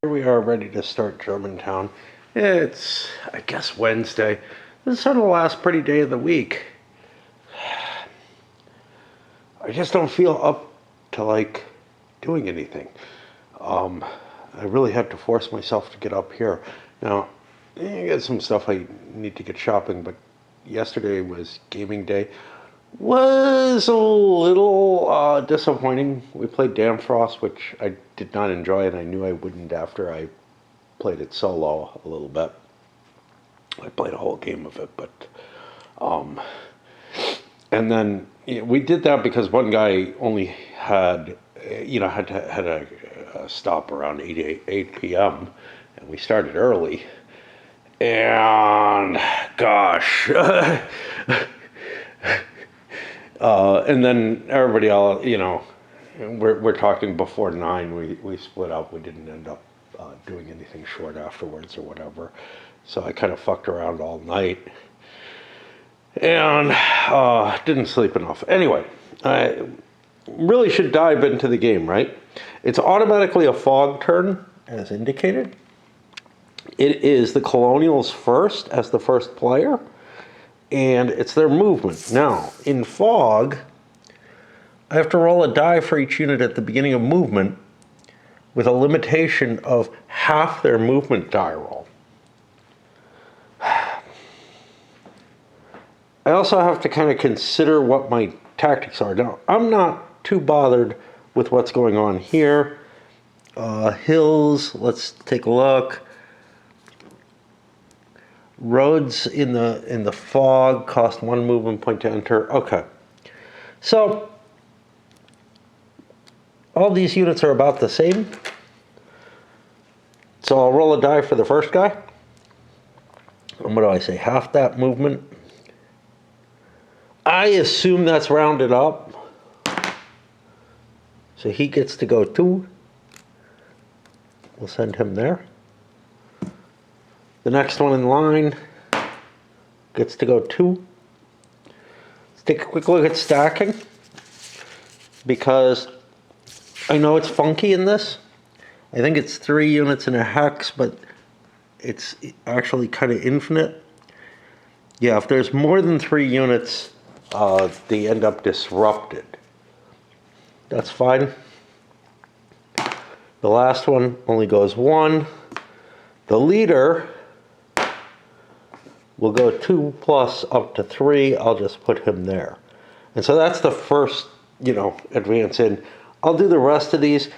Here we are ready to start Germantown. It's, I guess, Wednesday. This is sort of the last pretty day of the week. I just don't feel up to, doing anything. I really had to force myself to get up here. Now, I got some stuff I need to get shopping, but yesterday was gaming day. Was a little disappointing. We played Damfrost, which I did not enjoy, and I knew I wouldn't after I played it solo a little bit. I played a whole game of it, but and then we did that because one guy only had had a stop around 8 p.m. and we started early, and gosh. And then everybody else, we're talking before 9. We split up. We didn't end up doing anything short afterwards or whatever. So I kind of fucked around all night and didn't sleep enough. Anyway, I really should dive into the game, right? It's automatically a fog turn, as indicated. It is the Colonials first as the first player. And it's their movement. Now, in fog, I have to roll a die for each unit at the beginning of movement with a limitation of half their movement die roll. I also have to kind of consider what my tactics are. Now, I'm not too bothered with what's going on here. Hills, let's take a look. Roads in the fog cost 1 movement point to enter. Okay. So all these units are about the same. So I'll roll a die for the first guy. And what do I say? Half that movement. I assume that's rounded up. So he gets to go 2. We'll send him there. The next one in line gets to go 2. Let's take a quick look at stacking, because I know it's funky in this. I think it's 3 units in a hex, but it's actually kind of infinite. Yeah, if there's more than 3 units, they end up disrupted. That's fine. The last one only goes 1. The leader will go 2 plus up to 3. I'll just put him there. And so that's the first, advance in. I'll do the rest of these.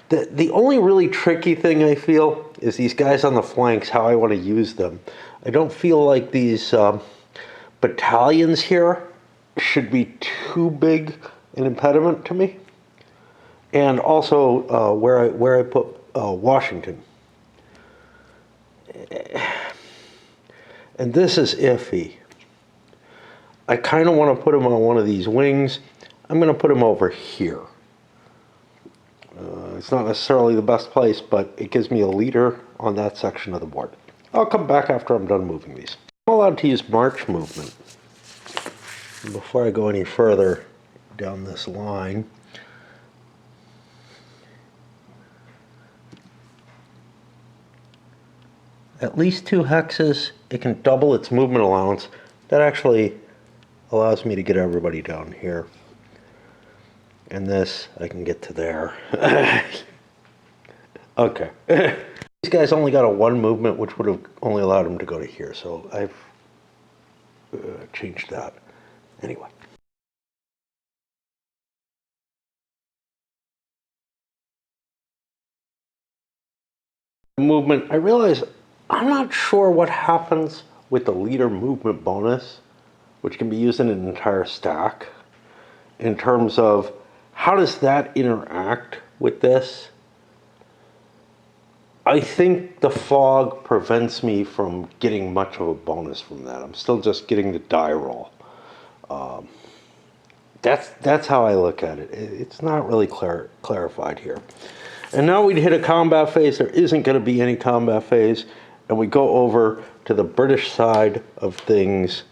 The only really tricky thing I feel is these guys on the flanks, how I want to use them. I don't feel like these battalions here should be too big an impediment to me. And also where I put Washington. And this is iffy. I kind of want to put him on one of these wings. I'm going to put him over here. It's not necessarily the best place, but it gives me a leader on that section of the board. I'll come back after I'm done moving these. I'm allowed to use march movement. Before I go any further down this line, at least 2 hexes, it can double its movement allowance. That actually allows me to get everybody down here. And this, I can get to there. Okay. These guys only got a 1 movement, which would have only allowed them to go to here. So I've changed that. Anyway. Movement, I realize I'm not sure what happens with the leader movement bonus, which can be used in an entire stack, in terms of how does that interact with this. I think the fog prevents me from getting much of a bonus from that. I'm still just getting the die roll. That's how I look at it. It's not really clarified here. And now we hit a combat phase. There isn't going to be any combat phase. And we go over to the British side of things,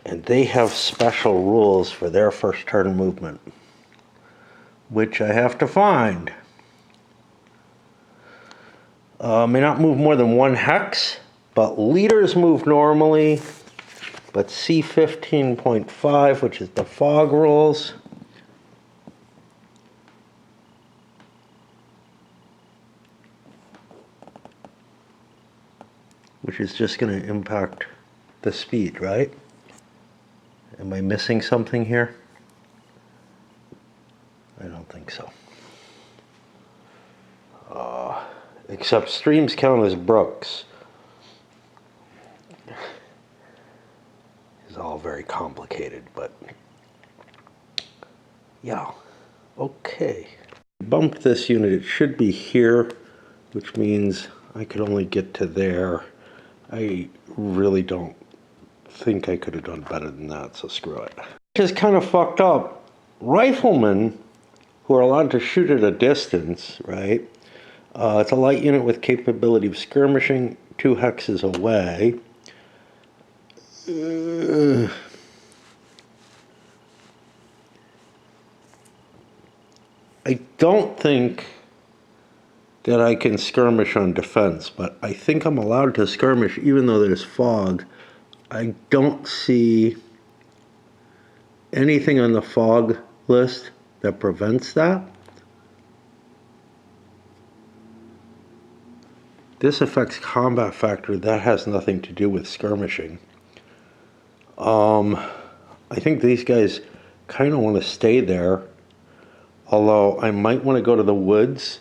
and they have special rules for their first turn movement, which I have to find. May not move more than 1 hex, but leaders move normally. But C15.5, which is the fog rules, which is just going to impact the speed, right? Am I missing something here? I don't think so. Except streams count as brooks. It's all very complicated, but yeah, okay. Bumped this unit, it should be here, which means I could only get to there. I really don't think I could have done better than that, so screw it. Which is kind of fucked up. Riflemen, who are allowed to shoot at a distance, right? It's a light unit with capability of skirmishing 2 hexes away. I don't think that I can skirmish on defense, but I think I'm allowed to skirmish even though there's fog. I don't see anything on the fog list that prevents that. This affects combat factor. That has nothing to do with skirmishing. I think these guys kind of want to stay there, although I might want to go to the woods.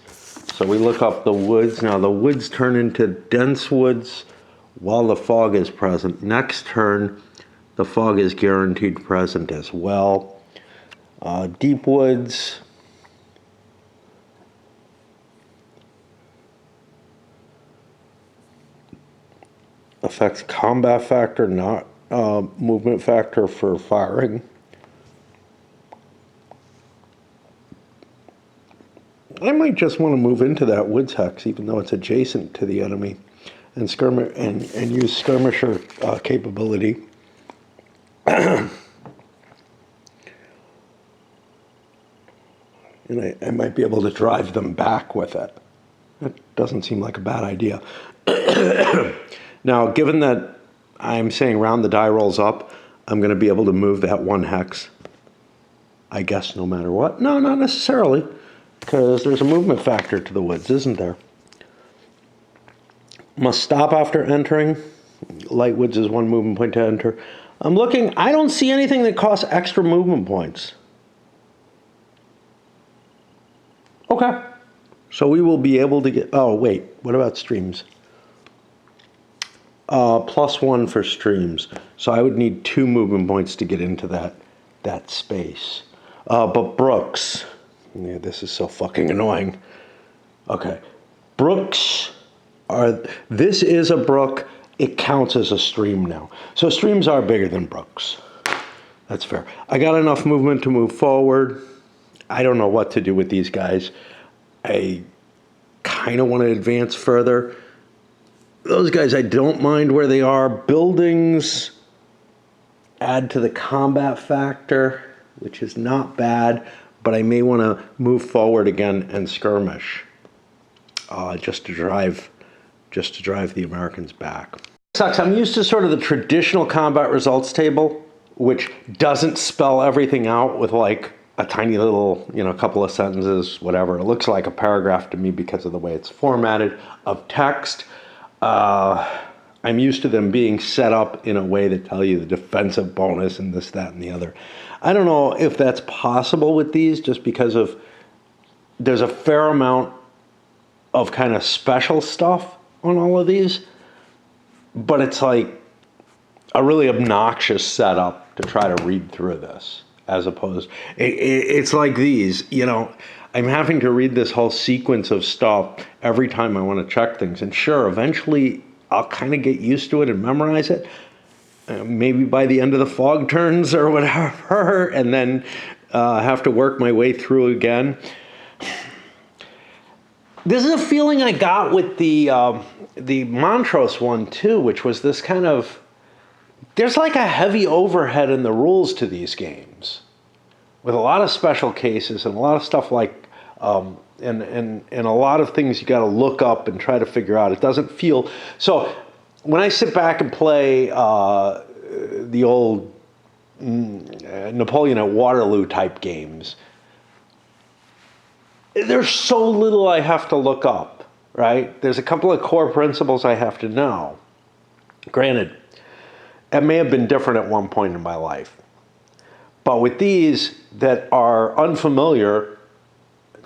So we look up the woods. Now the woods turn into dense woods while the fog is present. Next turn, the fog is guaranteed present as well. Deep woods. Affects combat factor, not movement factor for firing. I might just want to move into that woods hex, even though it's adjacent to the enemy, and skirmish and use skirmisher capability. And I might be able to drive them back with it. That doesn't seem like a bad idea. Now, given that I'm saying round the die rolls up, I'm going to be able to move that 1 hex, I guess, no matter what. No, not necessarily, because there's a movement factor to the woods, isn't there? Must stop after entering. Light woods is 1 movement point to enter. I'm looking, I don't see anything that costs extra movement points. Okay. So we will be able to get, oh wait, what about streams? +1 for streams. So I would need 2 movement points to get into that space. But brooks, yeah, this is so fucking annoying. Okay, brooks this is a brook. It counts as a stream now. So streams are bigger than brooks. That's fair. I got enough movement to move forward. I don't know what to do with these guys. I kind of want to advance further. Those guys, I don't mind where they are. Buildings add to the combat factor, which is not bad, but I may want to move forward again and skirmish, just to drive the Americans back. Sucks. I'm used to sort of the traditional combat results table, which doesn't spell everything out with like a tiny little, couple of sentences, whatever. It looks like a paragraph to me because of the way it's formatted of text. I'm used to them being set up in a way that tell you the defensive bonus and this, that, and the other. I don't know if that's possible with these just because of there's a fair amount of kind of special stuff on all of these, but it's like a really obnoxious setup to try to read through this as opposed, it's like these, I'm having to read this whole sequence of stuff every time I want to check things. And sure, eventually I'll kind of get used to it and memorize it. Maybe by the end of the fog turns or whatever, and then have to work my way through again. This is a feeling I got with the Montrose one too, which was this kind of, there's like a heavy overhead in the rules to these games, with a lot of special cases and a lot of stuff like and a lot of things you got to look up and try to figure out. It doesn't feel so. When I sit back and play the old Napoleon at Waterloo type games, there's so little I have to look up, right? There's a couple of core principles I have to know. Granted, it may have been different at one point in my life. But with these that are unfamiliar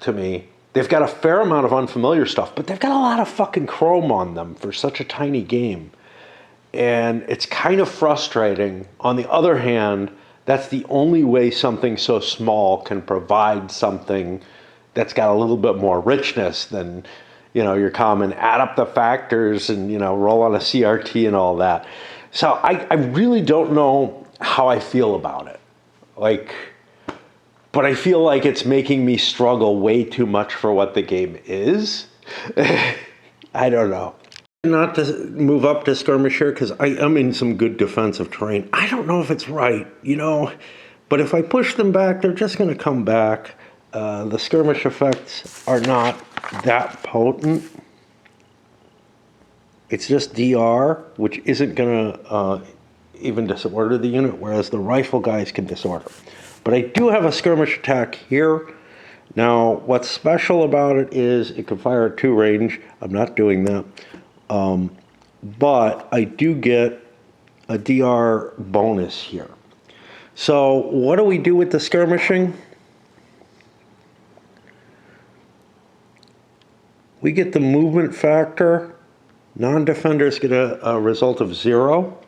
to me, they've got a fair amount of unfamiliar stuff, but they've got a lot of fucking chrome on them for such a tiny game. And it's kind of frustrating. On the other hand, that's the only way something so small can provide something that's got a little bit more richness than, your common add up the factors and, roll on a CRT and all that. So I really don't know how I feel about it. But I feel like it's making me struggle way too much for what the game is. I don't know. Not to move up to skirmish here because I'm in some good defensive terrain. I don't know if it's right, but if I push them back, they're just going to come back. The skirmish effects are not that potent. It's just DR, which isn't going to even disorder the unit, whereas the rifle guys can disorder. But I do have a skirmish attack here. Now, what's special about it is it can fire at 2 range. I'm not doing that. But I do get a DR bonus here. So what do we do with the skirmishing? We get the movement factor. Non-defenders get a result of 0.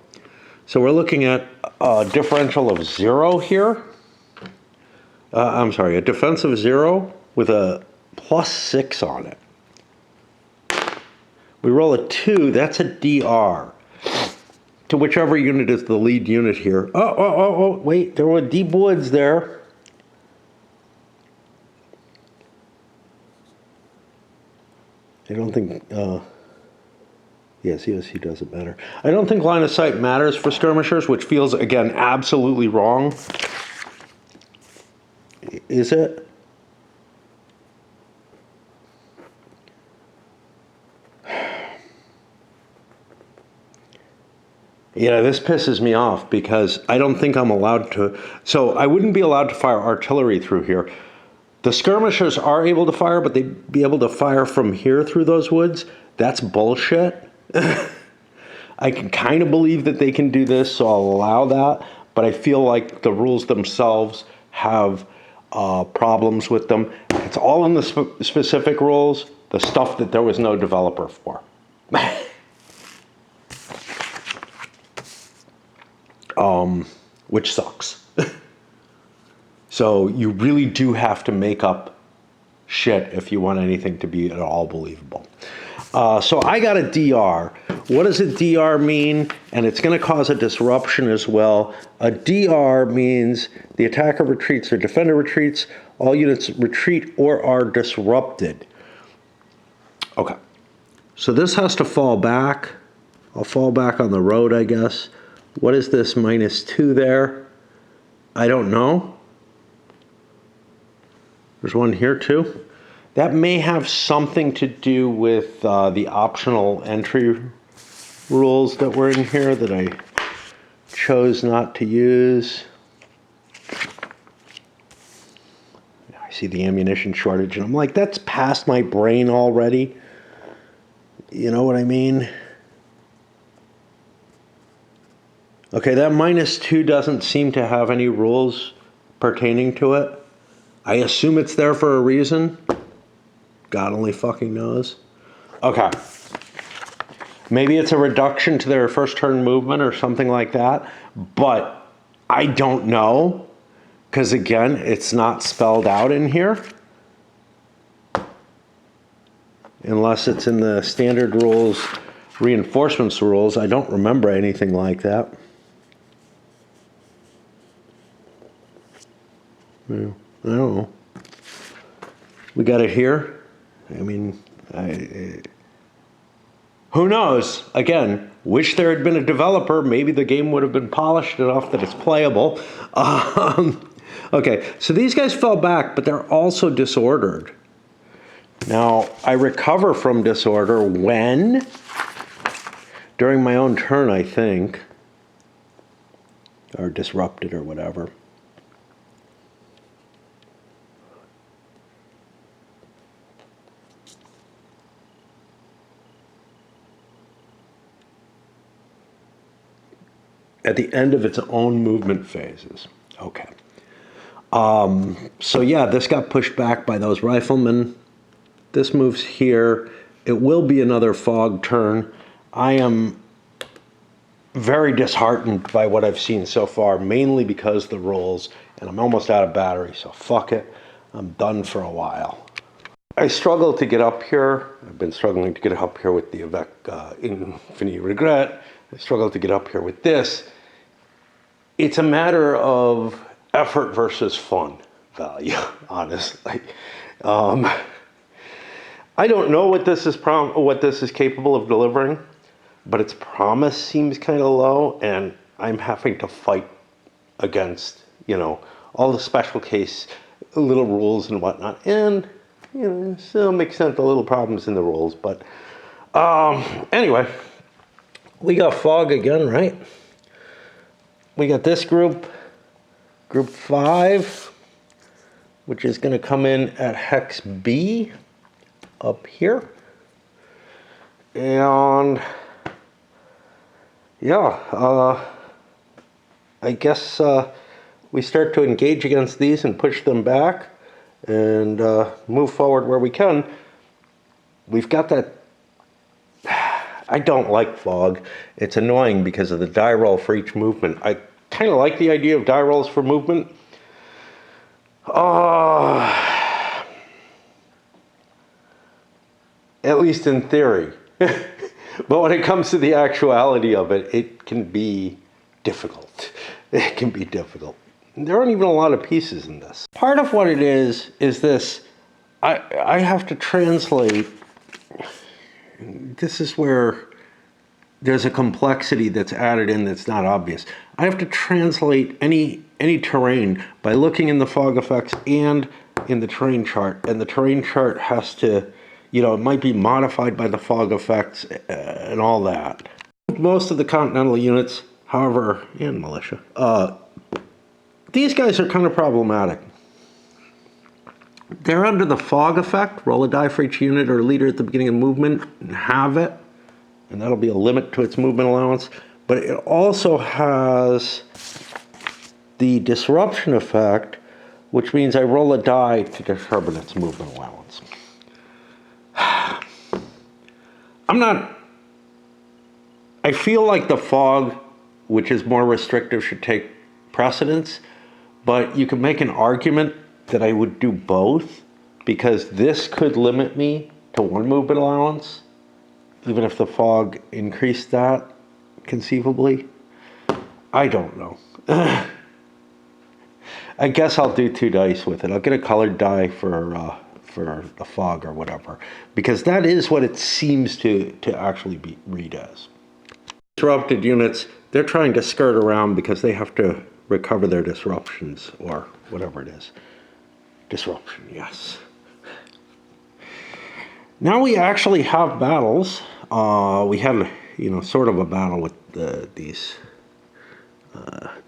So we're looking at a differential of 0 here. I'm sorry, a defensive 0 with a +6 on it. We roll a 2, that's a DR. To whichever unit is the lead unit here. Oh, wait, there were deep woods there. I don't think, yes, he doesn't matter. I don't think line of sight matters for skirmishers, which feels, again, absolutely wrong. Is it? This pisses me off because I don't think I'm allowed to. So I wouldn't be allowed to fire artillery through here. The skirmishers are able to fire, but they'd be able to fire from here through those woods. That's bullshit. I can kind of believe that they can do this, so I'll allow that. But I feel like the rules themselves have problems with them. It's all in the specific rules, the stuff that there was no developer for. Which sucks. So you really do have to make up shit if you want anything to be at all believable. So I got a DR. What does a DR mean? And it's going to cause a disruption as well. A DR means the attacker retreats or defender retreats. All units retreat or are disrupted. Okay. So this has to fall back. I'll fall back on the road, I guess. What is this -2 there? I don't know. There's one here too. That may have something to do with the optional entry rules that were in here that I chose not to use. I see the ammunition shortage and I'm like, that's past my brain already. You know what I mean? Okay, that -2 doesn't seem to have any rules pertaining to it. I assume it's there for a reason. God only fucking knows. Okay. Maybe it's a reduction to their first turn movement or something like that, but I don't know, because again, it's not spelled out in here. Unless it's in the standard rules, reinforcements rules. I don't remember anything like that. I don't know. We got it here. I mean, who knows? Again, wish there had been a developer. Maybe the game would have been polished enough that it's playable. Okay, so these guys fell back, but they're also disordered. Now, I recover from disorder when, during my own turn, I think, or disrupted or whatever, at the end of its own movement phases. Okay. So yeah, this got pushed back by those riflemen. This moves here. It will be another fog turn. I am very disheartened by what I've seen so far, mainly because of the rolls, and I'm almost out of battery, so fuck it. I'm done for a while. I struggle to get up here. I've been struggling to get up here with the Avec Infinite Regret. I struggle to get up here with this. It's a matter of effort versus fun value, honestly. I don't know what this is capable of delivering, but its promise seems kind of low, and I'm having to fight against, all the special case little rules and whatnot, and still makes sense, the little problems in the rules. But anyway, we got fog again, right? We got this group 5, which is going to come in at hex B up here. And yeah, I guess we start to engage against these and push them back and move forward where we can. We've got that. I don't like fog. It's annoying because of the die roll for each movement. I kind of like the idea of die rolls for movement. At least in theory. But when it comes to the actuality of it, it can be difficult. It can be difficult. There aren't even a lot of pieces in this. Part of what it is this, I have to translate. This is where there's a complexity that's added in that's not obvious. I have to translate any terrain by looking in the fog effects and in the terrain chart. And the terrain chart has to, it might be modified by the fog effects and all that. Most of the Continental units, however, and militia, these guys are kind of problematic. They're under the fog effect. Roll a die for each unit or leader at the beginning of movement and have it. And that'll be a limit to its movement allowance. But it also has the disruption effect, which means I roll a die to determine its movement allowance. I feel like the fog, which is more restrictive, should take precedence, but you can make an argument that I would do both, because this could limit me to one movement allowance, even if the fog increased that, conceivably. I don't know. I guess I'll do 2 dice with it. I'll get a colored die for the fog or whatever, because that is what it seems to actually read as. Disrupted units, they're trying to skirt around because they have to recover their disruptions, or whatever it is. Disruption, yes. Now we actually have battles. We had, sort of a battle with the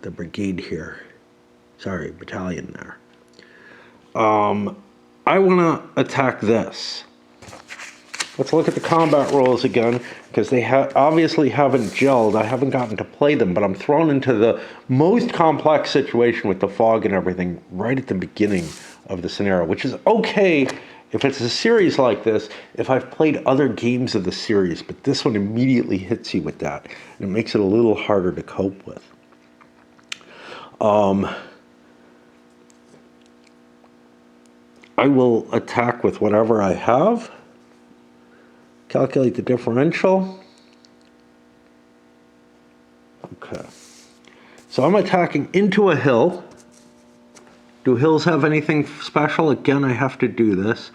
brigade here. Sorry, battalion there. I want to attack this. Let's look at the combat rolls again, because they obviously haven't gelled. I haven't gotten to play them, but I'm thrown into the most complex situation with the fog and everything right at the beginning of the scenario, which is okay if it's a series like this, if I've played other games of the series, but this one immediately hits you with that, and it makes it a little harder to cope with. I will attack with whatever I have. Calculate the differential. Okay. So I'm attacking into a hill. Do hills have anything special? Again, I have to do this.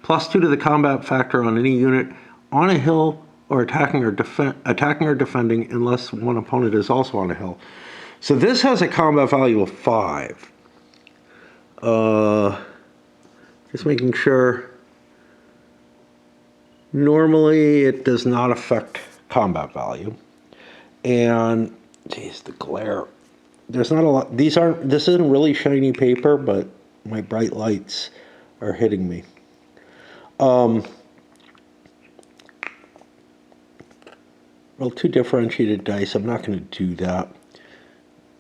+2 to the combat factor on any unit on a hill or attacking or defending unless one opponent is also on a hill. So this has a combat value of 5. Just making sure. Normally, it does not affect combat value. And, geez, the glare. There's not a lot. This isn't really shiny paper, but my bright lights are hitting me. Well, two differentiated dice. I'm not going to do that.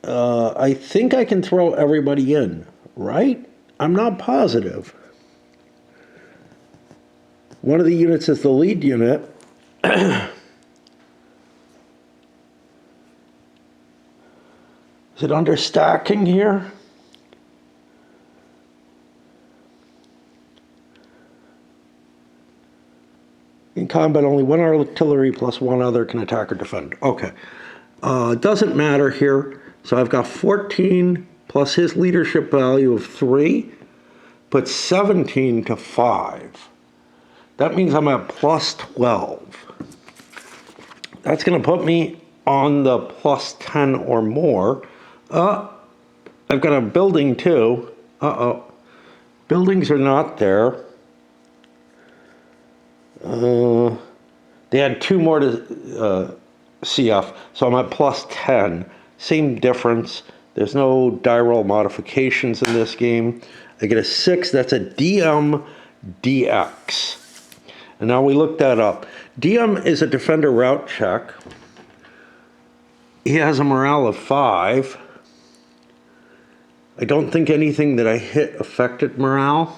I think I can throw everybody in, right? I'm not positive. One of the units is the lead unit. Is it under stacking here? In combat, only one artillery plus one other can attack or defend. Okay. It doesn't matter here. So I've got 14 plus his leadership value of 3, puts 17 to 5. That means I'm at plus 12. That's going to put me on the plus 10 or more. I've got a building too. Buildings are not there. They had 2 more to CF, so I'm at plus 10. Same difference. There's no die roll modifications in this game. I get a 6. That's a DM DX. And now we look that up. DM is a defender route check. He has a morale of 5. I don't think anything that I hit affected morale.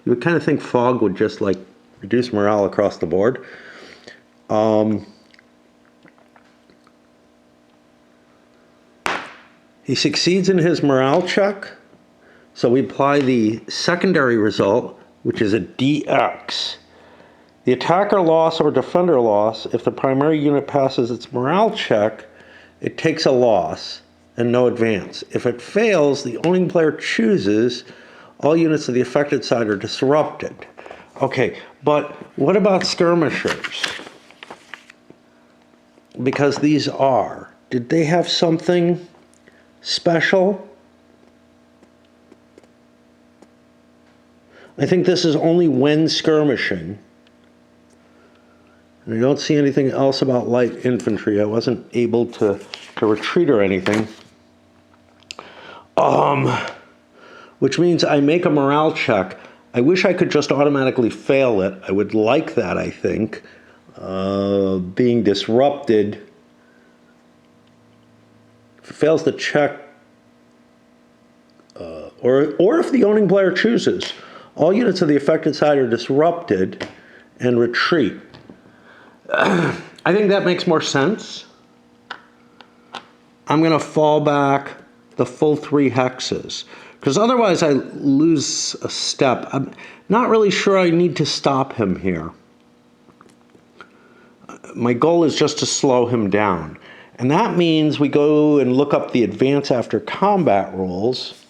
You would kind of think fog would just like reduce morale across the board. He succeeds in his morale check. So we apply the secondary result, which is a DX. The attacker loss or defender loss, if the primary unit passes its morale check, it takes a loss and no advance. If it fails, the owning player chooses all units of the affected side are disrupted. Okay, but what about skirmishers? Because these are. Did they have something special? I think this is only when skirmishing. And I don't see anything else about light infantry. I wasn't able to retreat or anything. Which means I make a morale check. I wish I could just automatically fail it. I would like that, I think. Being disrupted. If it fails the check, or if the owning player chooses, all units of the affected side are disrupted and retreat. I think that makes more sense. I'm going to fall back the full 3 hexes, because otherwise I lose a step. I'm not really sure I need to stop him here. My goal is just to slow him down. And that means we go and look up the advance after combat rules,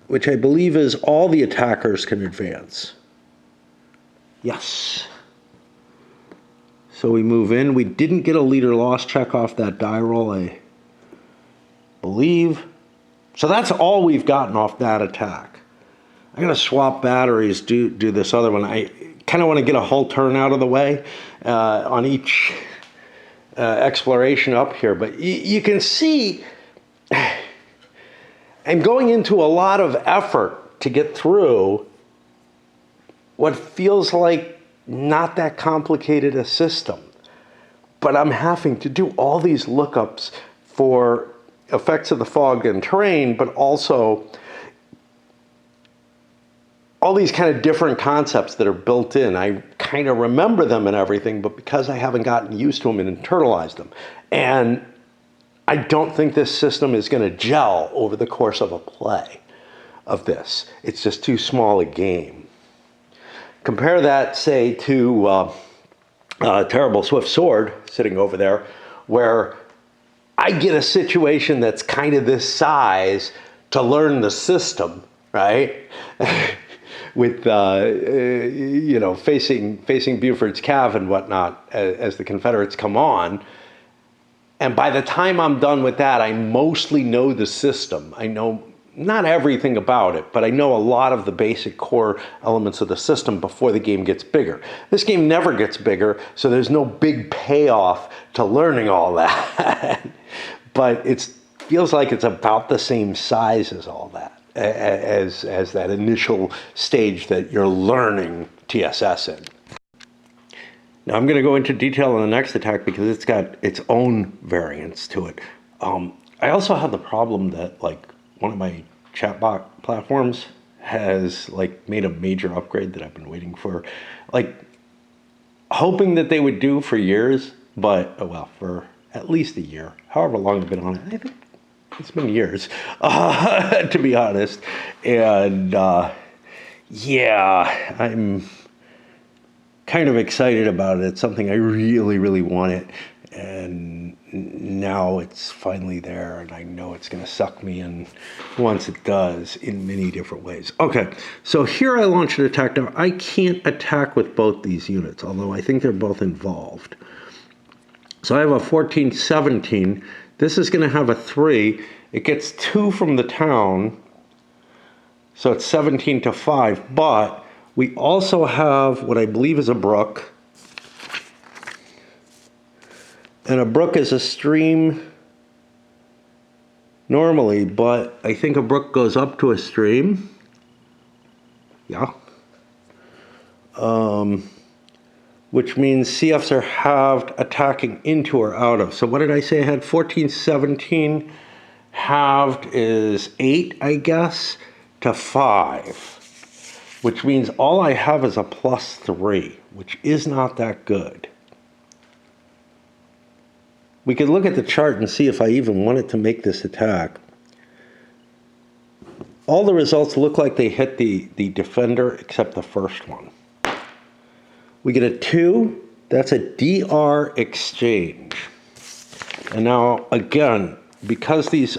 which I believe is all the attackers can advance. Yes. So we move in. We didn't get a leader loss check off that die roll, I believe. So that's all we've gotten off that attack. I'm going to swap batteries, do this other one. I kind of want to get a whole turn out of the way on each exploration up here. But you can see I'm going into a lot of effort to get through what feels like not that complicated a system. But I'm having to do all these lookups for effects of the fog and terrain, but also all these kind of different concepts that are built in. I kind of remember them and everything, but because I haven't gotten used to them and internalized them. And I don't think this system is going to gel over the course of a play of this. It's just too small a game. Compare that, say, to Terrible Swift Sword, sitting over there, where I get a situation that's kind of this size to learn the system, right? With, facing Buford's Cav and whatnot as the Confederates come on. And by the time I'm done with that, I mostly know the system. I know not everything about it, but I know a lot of the basic core elements of the system before the game gets bigger. This game never gets bigger, so there's no big payoff to learning all that. But it feels like it's about the same size as all that, as that initial stage that you're learning TSS in. Now I'm going to go into detail on the next attack because it's got its own variants to it. I also have the problem that like one of my chatbot platforms has like made a major upgrade that I've been waiting for, like hoping that they would do for years, but well, for at least a year, however long I've been on it. I think it's been years, to be honest. And yeah, I'm kind of excited about it. It's something I really, really wanted, and now it's finally there, and I know it's going to suck me in once it does in many different ways. Okay, so here I launched an attack. Now, I can't attack with both these units, although I think they're both involved. So I have a 14-17. This is going to have a 3. It gets 2 from the town, so it's 17-5, but we also have what I believe is a brook. And a brook is a stream normally, but I think a brook goes up to a stream. Yeah. Which means CFs are halved attacking into or out of. So what did I say? I had 14-17. Halved is 8, I guess, to 5. Which means all I have is a +3, which is not that good. We could look at the chart and see if I even wanted to make this attack. All the results look like they hit the defender except the first one. We get a 2, that's a DR exchange. And now, again, because this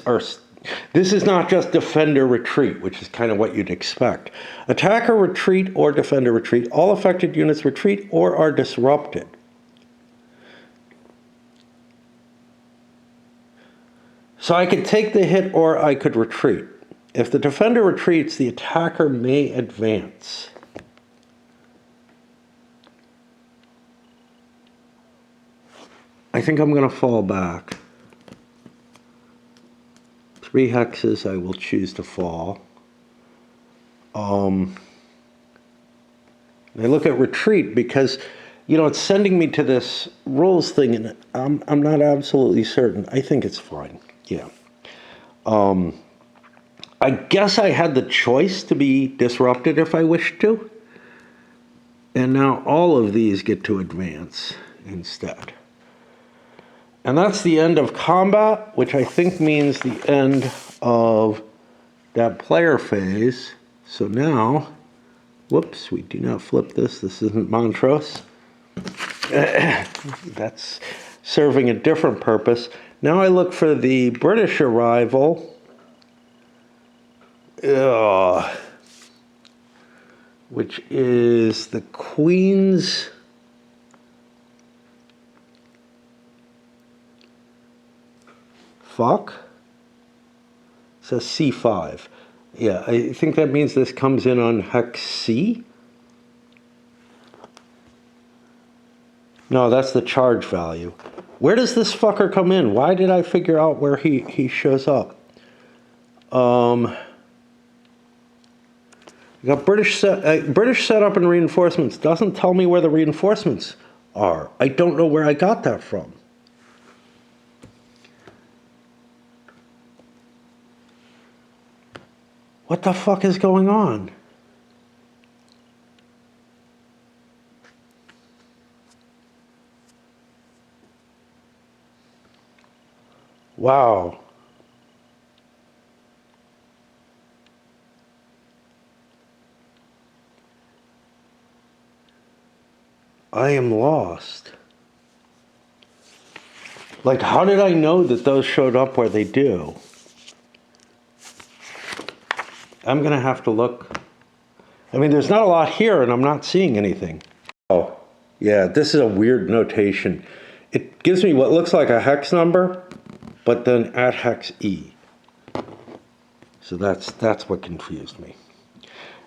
is not just defender retreat, which is kind of what you'd expect. Attacker retreat or defender retreat. All affected units retreat or are disrupted. So I could take the hit or I could retreat. If the defender retreats, the attacker may advance. I think I'm going to fall back. 3 hexes, I will choose to fall. I look at retreat because, you know, it's sending me to this rules thing, and I'm not absolutely certain. I think it's fine. Yeah. I guess I had the choice to be disrupted if I wished to. And now all of these get to advance instead. And that's the end of combat, which I think means the end of that player phase. So now, whoops, we do not flip this. This isn't Montrose. That's serving a different purpose. Now I look for the British arrival. Which is the Queen's fuck. It says C5. Yeah, I think that means this comes in on hex C. No, that's the charge value. Where does this fucker come in? Why did I figure out where he shows up? You got British setup and reinforcements. Doesn't tell me where the reinforcements are. I don't know where I got that from. What the fuck is going on? Wow. I am lost. Like, how did I know that those showed up where they do? I'm going to have to look. I mean, there's not a lot here, and I'm not seeing anything. Oh, yeah, this is a weird notation. It gives me what looks like a hex number, but then at hex E. So that's what confused me.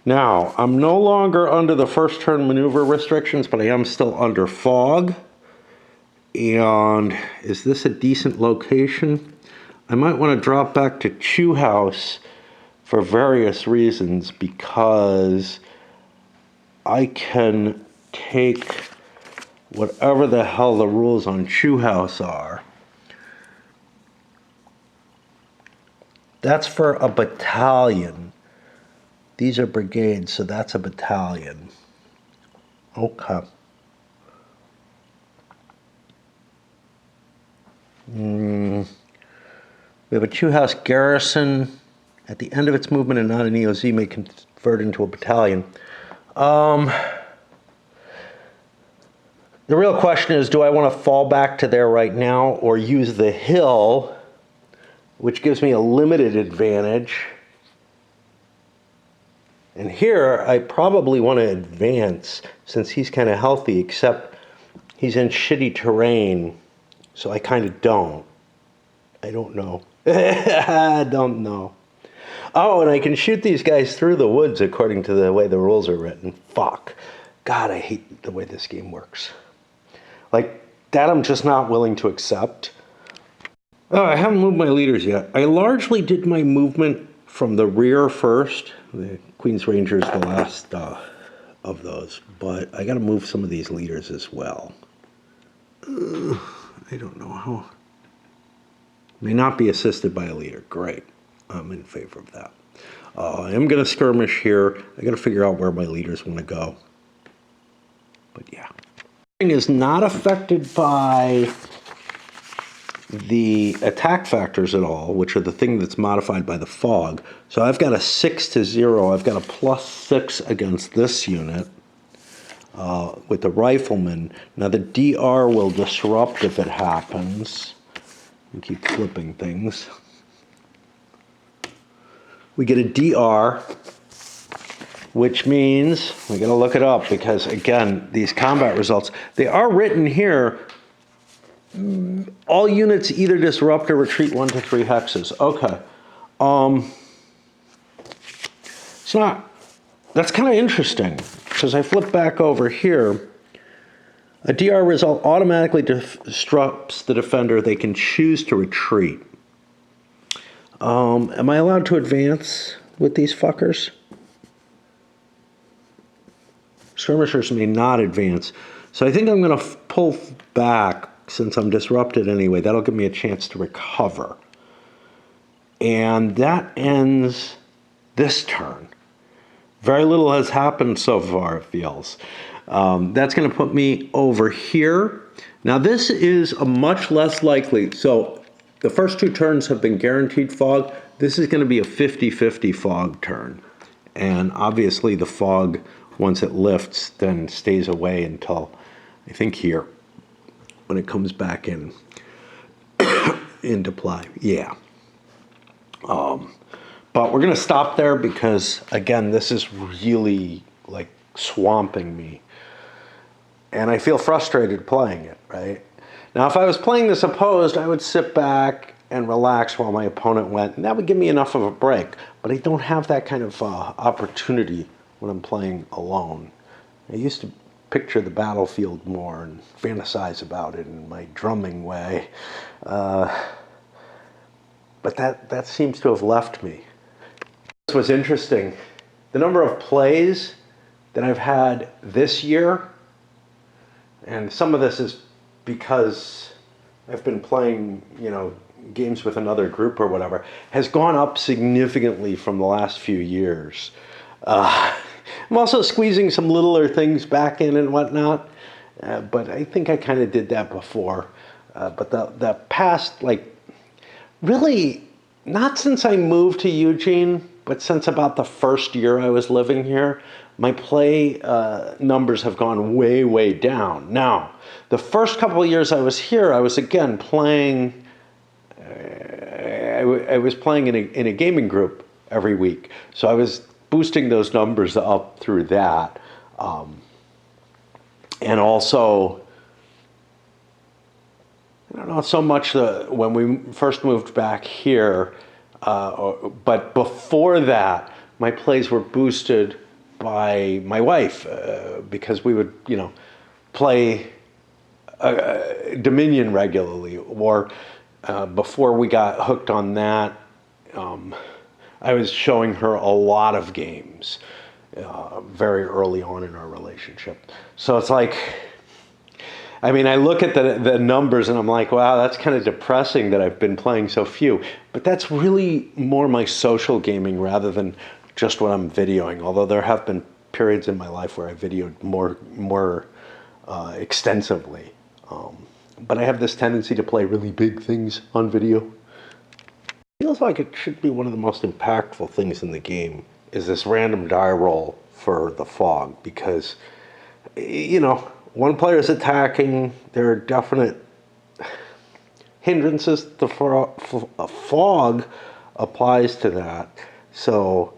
Now, I'm no longer under the first turn maneuver restrictions, but I am still under fog. And is this a decent location? I might want to drop back to Chew House for various reasons, because I can take whatever the hell the rules on Chew House are. That's for a battalion. These are brigades, so that's a battalion. Okay. We have a Chew House garrison. At the end of its movement and not an EOZ may convert into a battalion. The real question is, do I want to fall back to there right now or use the hill, which gives me a limited advantage? And here, I probably want to advance since he's kind of healthy, except he's in shitty terrain, so I kind of don't. I don't know. I don't know. Oh, and I can shoot these guys through the woods according to the way the rules are written. Fuck. God, I hate the way this game works. Like, that I'm just not willing to accept. Oh, I haven't moved my leaders yet. I largely did my movement from the rear first. The Queen's Ranger is the last of those. But I got to move some of these leaders as well. I don't know how. May not be assisted by a leader. Great. I'm in favor of that. I am going to skirmish here. I got to figure out where my leaders want to go. But yeah. Is not affected by the attack factors at all, which are the thing that's modified by the fog. So I've got a 6-0. I've got a +6 against this unit with the rifleman. Now the DR will disrupt if it happens. And keep flipping things. We get a DR, which means we got to look it up because, again, these combat results, they are written here. All units either disrupt or retreat 1 to 3 hexes. Okay. It's not, that's kind of interesting because I flip back over here. A DR result automatically disrupts the defender. They can choose to retreat. Am I allowed to advance with these fuckers? Skirmishers may not advance. So I think I'm going to pull back since I'm disrupted anyway. That'll give me a chance to recover. And that ends this turn. Very little has happened so far, it feels. That's going to put me over here. Now this is a much less likely, so the first 2 turns have been guaranteed fog. This is going to be a 50-50 fog turn. And obviously the fog, once it lifts, then stays away until, I think here, when it comes back in into play. Yeah. But we're going to stop there because, again, this is really like swamping me. And I feel frustrated playing it, right? Now, if I was playing this opposed, I would sit back and relax while my opponent went, and that would give me enough of a break. But I don't have that kind of opportunity when I'm playing alone. I used to picture the battlefield more and fantasize about it in my drumming way. But that seems to have left me. This was interesting. The number of plays that I've had this year, and some of this is because I've been playing, games with another group or whatever, has gone up significantly from the last few years. I'm also squeezing some littler things back in and whatnot, but I think I kind of did that before. But the past, really, not since I moved to Eugene, but since about the first year I was living here, my play numbers have gone way, way down. Now, the first couple of years I was here, I was again playing, I was playing in a gaming group every week. So I was boosting those numbers up through that. And also, I don't know so much when we first moved back here, But before that, my plays were boosted by my wife because we would, play Dominion regularly. Or before we got hooked on that, I was showing her a lot of games very early on in our relationship. So it's like, I mean, I look at the numbers and I'm like, wow, that's kind of depressing that I've been playing so few. But that's really more my social gaming rather than just what I'm videoing. Although there have been periods in my life where I videoed more extensively. But I have this tendency to play really big things on video. Feels like it should be one of the most impactful things in the game is this random die roll for the fog because, one player is attacking, there are definite hindrances. The fog applies to that. So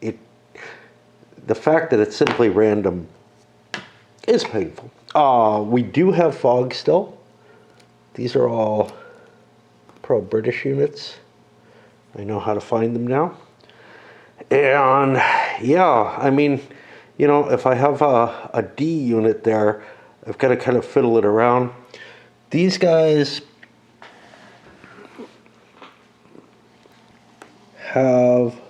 the fact that it's simply random is painful. We do have fog still. These are all pro-British units. I know how to find them now. And yeah, I mean, if I have a D unit there, I've got to kind of fiddle it around. These guys have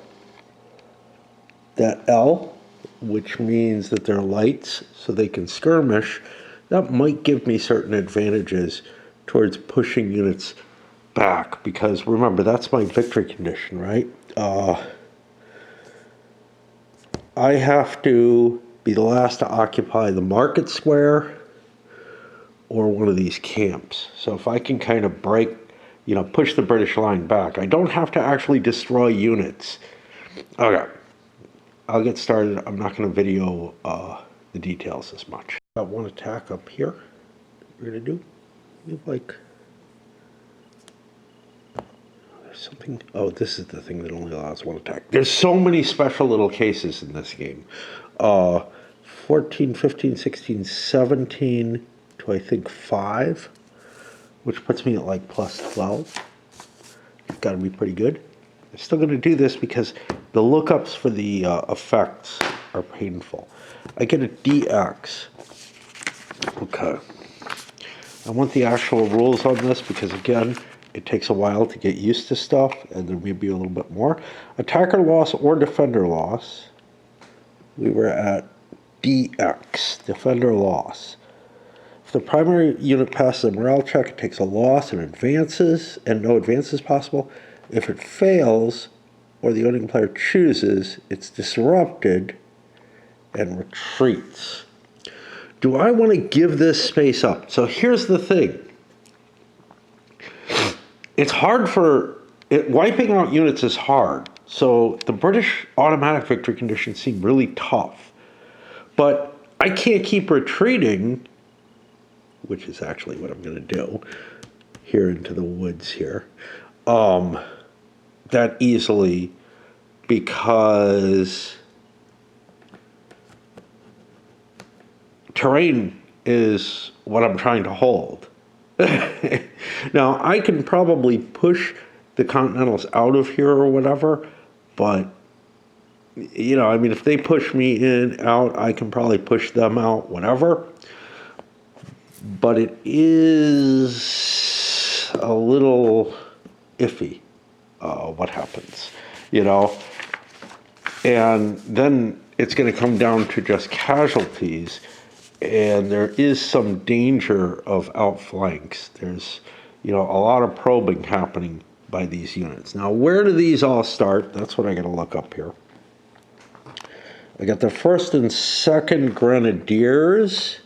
that L, which means that they're lights, so they can skirmish. That might give me certain advantages towards pushing units back, because remember, that's my victory condition, right? I have to be the last to occupy the market square or one of these camps. So if I can kind of break, push the British line back, I don't have to actually destroy units. Okay, I'll get started. I'm not going to video the details as much. Got one attack up here. We're going to do, like, something. Oh, this is the thing that only allows one attack. There's so many special little cases in this game. 14, 15, 16, 17 to I think 5, which puts me at like plus 12. It's got to be pretty good. I'm still going to do this because the lookups for the effects are painful. I get a DX. Okay. I want the actual rules on this because, again, it takes a while to get used to stuff, and there may be a little bit more. Attacker loss or defender loss. We were at DX, defender loss. If the primary unit passes a morale check, it takes a loss and advances, and no advances possible. If it fails, or the owning player chooses, it's disrupted and retreats. Do I want to give this space up? So here's the thing. It's hard wiping out units is hard. So the British automatic victory conditions seem really tough. But I can't keep retreating, which is actually what I'm going to do, here into the woods here, that easily, because terrain is what I'm trying to hold. Now, I can probably push the Continentals out of here or whatever, but, I mean, if they push me in, out, I can probably push them out, whatever. But it is a little iffy what happens, And then it's going to come down to just casualties. And there is some danger of outflanks. There's, a lot of probing happening by these units. Now, where do these all start? That's what I got to look up here. I got the 1st and 2nd Grenadiers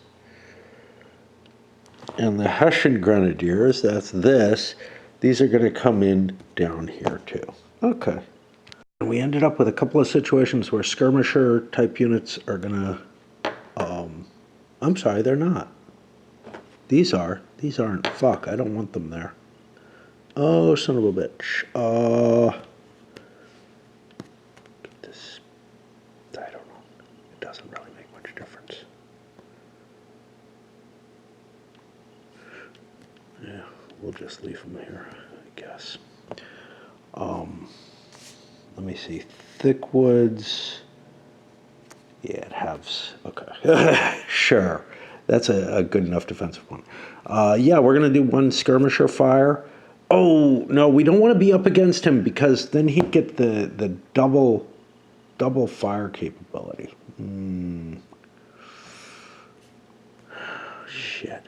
and the Hessian Grenadiers. That's this. These are going to come in down here too. Okay. And we ended up with a couple of situations where skirmisher type units are going to I'm sorry, they're not. These are. These aren't. Fuck, I don't want them there. Oh, son of a bitch. Get this. I don't know. It doesn't really make much difference. Yeah, we'll just leave them here, I guess. Let me see. Thick woods. Yeah, it has. Okay. Sure. That's a good enough defensive one. Yeah, we're going to do one skirmisher fire. Oh, no, we don't want to be up against him because then he'd get the double fire capability. Shit.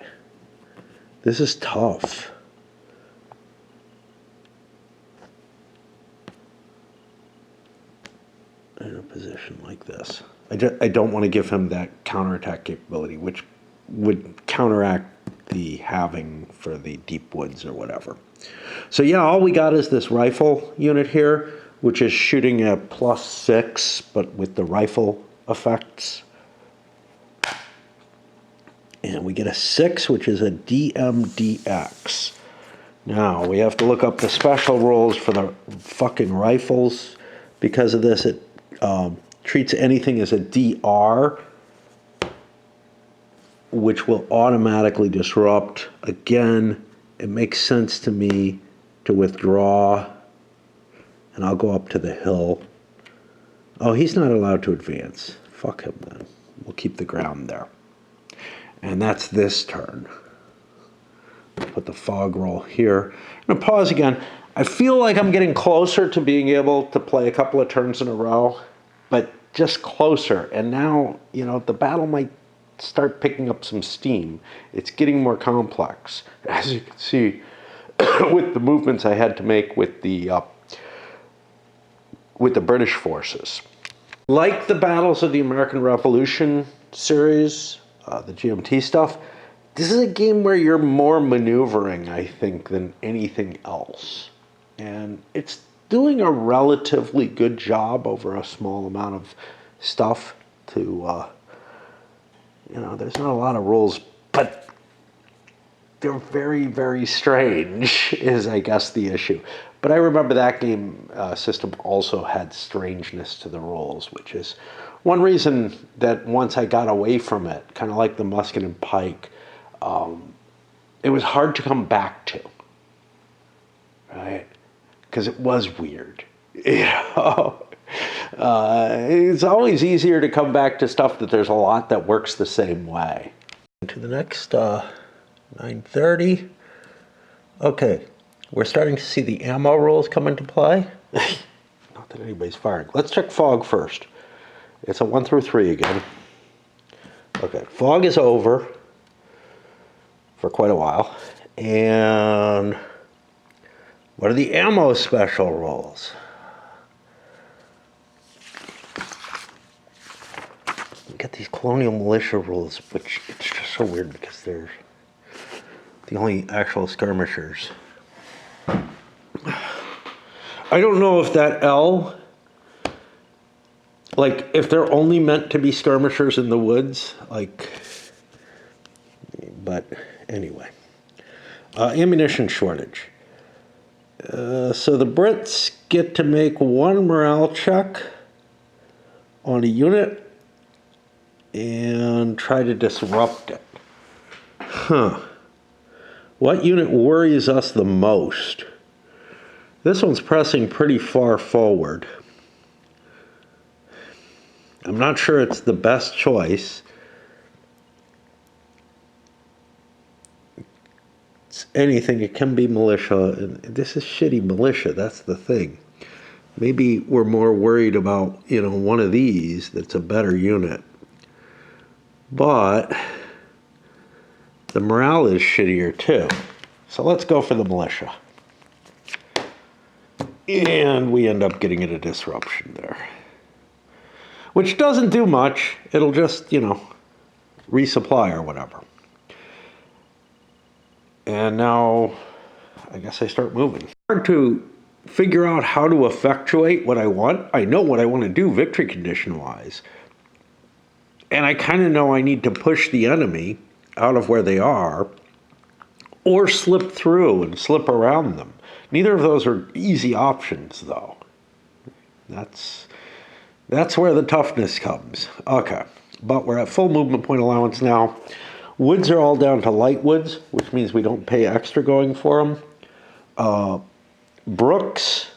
This is tough. In a position like this. I don't want to give him that counterattack capability, which would counteract the having for the deep woods or whatever. So yeah, all we got is this rifle unit here, which is shooting at +6, but with the rifle effects. And we get a 6, which is a DMDX. Now, we have to look up the special rules for the fucking rifles. Because of this, it treats anything as a DR, which will automatically disrupt. Again, it makes sense to me to withdraw, and I'll go up to the hill. Oh, he's not allowed to advance. Fuck him then. We'll keep the ground there. And that's this turn. Put the fog roll here. I'm going to pause again. I feel like I'm getting closer to being able to play a couple of turns in a row, but just closer. And now, you know, the battle might start picking up some steam. It's getting more complex. As you can see, with the movements I had to make with the British forces. Like the battles of the American Revolution series, the GMT stuff, this is a game where you're more maneuvering, I think, than anything else. And it's doing a relatively good job over a small amount of stuff to, you know, there's not a lot of rules, but they're very, very strange is, I guess, the issue. But I remember that game system also had strangeness to the rules, which is one reason that once I got away from it, kind of like the musket and pike, it was hard to come back to, right? Because it was weird. You know, it's always easier to come back to stuff that there's a lot that works the same way. To the next 9:30. Okay, we're starting to see the ammo rules come into play. Not that anybody's firing. Let's check fog first. It's a 1 through 3 again. Okay, fog is over for quite a while. And what are the ammo special rules? You get these colonial militia rules, which it's just so weird because they're the only actual skirmishers. I don't know if that L, like, if they're only meant to be skirmishers in the woods, like, but anyway. Ammunition shortage. So the Brits get to make one morale check on a unit and try to disrupt it. Huh. What unit worries us the most? This one's pressing pretty far forward. I'm not sure it's the best choice. It's anything, it can be militia, and this is shitty militia, that's the thing. Maybe we're more worried about, you know, one of these that's a better unit. But the morale is shittier too. So let's go for the militia. And we end up getting a disruption there. Which doesn't do much. It'll just, you know, resupply or whatever. And now, I guess I start moving. Hard to figure out how to effectuate what I want. I know what I want to do victory condition-wise. And I kind of know I need to push the enemy out of where they are or slip through and slip around them. Neither of those are easy options, though. That's where the toughness comes. Okay, but we're at full movement point allowance now. Woods are all down to light woods, which means we don't pay extra going for them. Brooks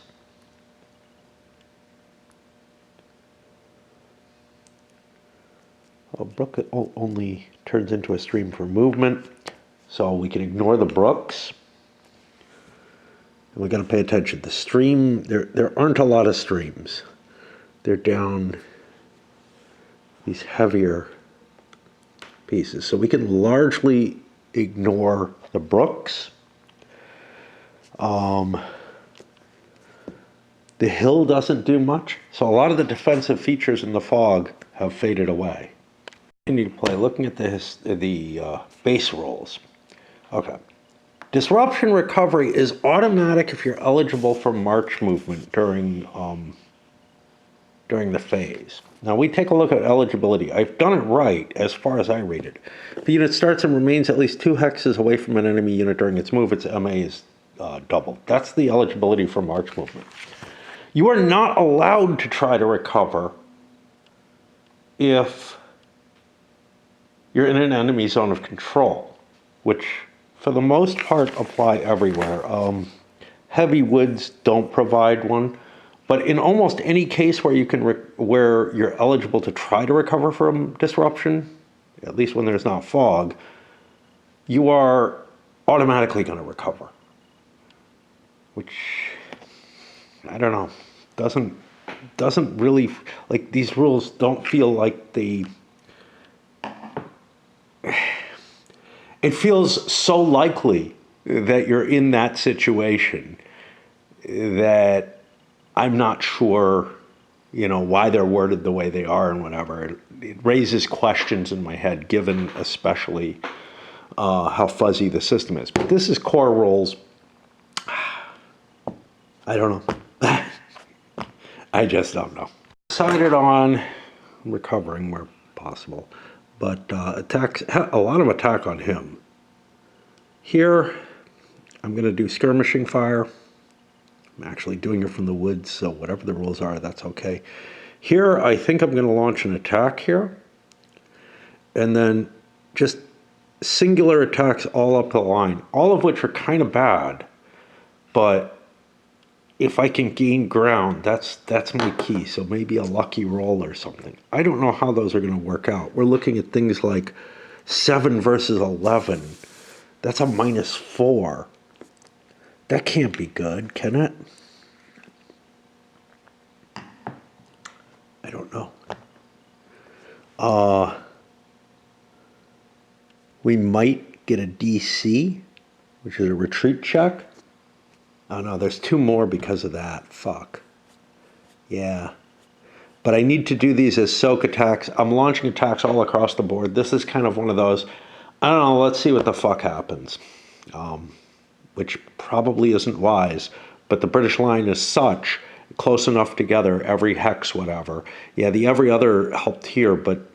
A brook only turns into a stream for movement, so we can ignore the brooks. And we got to pay attention. The stream, there aren't a lot of streams. They're down these heavier pieces. So we can largely ignore the brooks. The hill doesn't do much, so a lot of the defensive features in the fog have faded away. Continue to play, looking at the base rolls. Okay. Disruption recovery is automatic if you're eligible for march movement during the phase. Now we take a look at eligibility. I've done it right as far as I read it. The unit starts and remains at least 2 hexes away from an enemy unit during its move. Its MA is doubled. That's the eligibility for march movement. You are not allowed to try to recover if you're in an enemy zone of control, which for the most part apply everywhere. Heavy woods don't provide one, but in almost any case where you can where you're eligible to try to recover from disruption, at least when there's not fog, you are automatically going to recover, which I don't know, doesn't really, like, these rules don't feel like they, it feels so likely that you're in that situation that I'm not sure, why they're worded the way they are and whatever. It raises questions in my head, given especially how fuzzy the system is. But this is core rules. I don't know. I just don't know. Decided on recovering where possible, but attacks, a lot of attack on him. Here, I'm going to do skirmishing fire. I'm actually doing it from the woods, so whatever the rules are, that's okay. Here, I think I'm going to launch an attack here, and then just singular attacks all up the line, all of which are kind of bad, but if I can gain ground, that's my key. So maybe a lucky roll or something. I don't know how those are going to work out. We're looking at things like 7 versus 11. That's a -4. That can't be good, can it? I don't know. We might get a DC, which is a retreat check. Oh no, there's 2 more because of that. Fuck. Yeah. But I need to do these as soak attacks. I'm launching attacks all across the board. This is kind of one of those, I don't know, let's see what the fuck happens. Which probably isn't wise, but the British line is such, close enough together, every hex, whatever. Yeah, the every other helped here, but,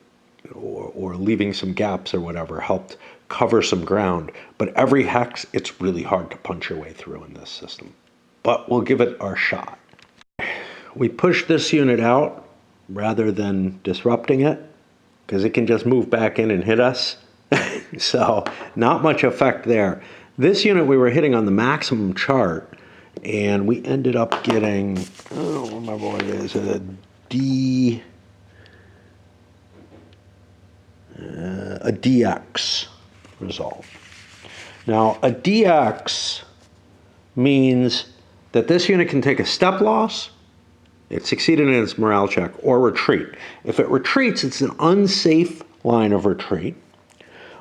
or leaving some gaps or whatever, helped cover some ground. But every hex, it's really hard to punch your way through in this system. But we'll give it our shot. We push this unit out rather than disrupting it, because it can just move back in and hit us. So not much effect there. This unit we were hitting on the maximum chart, and we ended up getting, I don't remember what it is, a DX result. Now, a DX means that this unit can take a step loss, it succeeded in its morale check, or retreat. If it retreats, it's an unsafe line of retreat,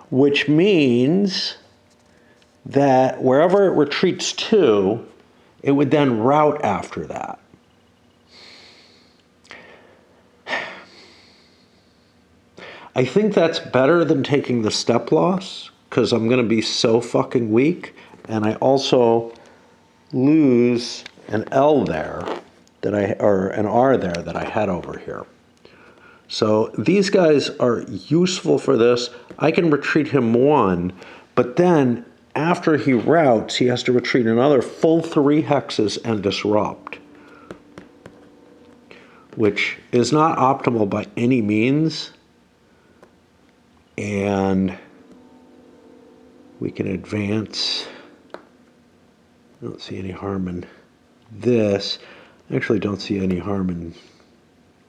which means that wherever it retreats to, it would then route after that. I think that's better than taking the step loss, because I'm going to be so fucking weak, and I also lose an L there or an R there that I had over here. So these guys are useful for this. I can retreat him 1, but then after he routes, he has to retreat another full 3 hexes and disrupt, which is not optimal by any means. And we can advance. I don't see any harm in this. I actually don't see any harm in